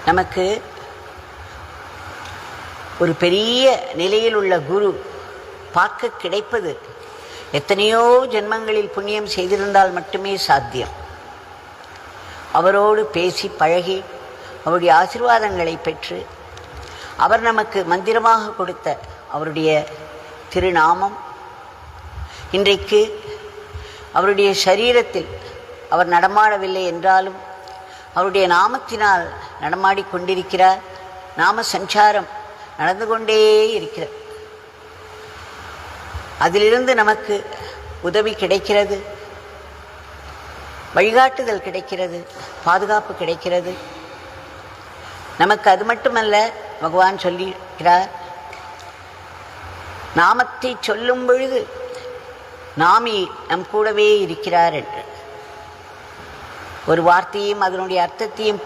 நமக்கு ஒரு பெரிய நிலையில் உள்ள குரு பார்க்க கிடைப்பது எத்தனையோ ஜென்மங்களில் புண்ணியம் செய்திருந்தால் மட்டுமே சாத்தியம். அவரோடு பேசி பழகி அவருடைய ஆசீர்வாதங்களை பெற்று அவர் நமக்கு மந்திரமாக கொடுத்த அவருடைய திருநாமம் இன்றைக்கு அவருடைய சரீரத்தில் அவர் நடமாடவில்லை என்றாலும் அவருடைய நாமத்தினால் நடமாடிக்கொண்டிருக்கிறார். நாம சஞ்சாரம் நடந்து கொண்டே இருக்கிறது. அதிலிருந்து நமக்கு உதவி கிடைக்கிறது, வழிகாட்டுதல் கிடைக்கிறது, பாதுகாப்பு கிடைக்கிறது. நமக்கு அது மட்டுமல்ல, பகவான் சொல்லியிருக்கிறார், நாமத்தை சொல்லும் பொழுது நாமி நம் கூடவே இருக்கிறார் என்று. ஒரு வார்த்தையும் அதனுடைய அர்த்தத்தையும்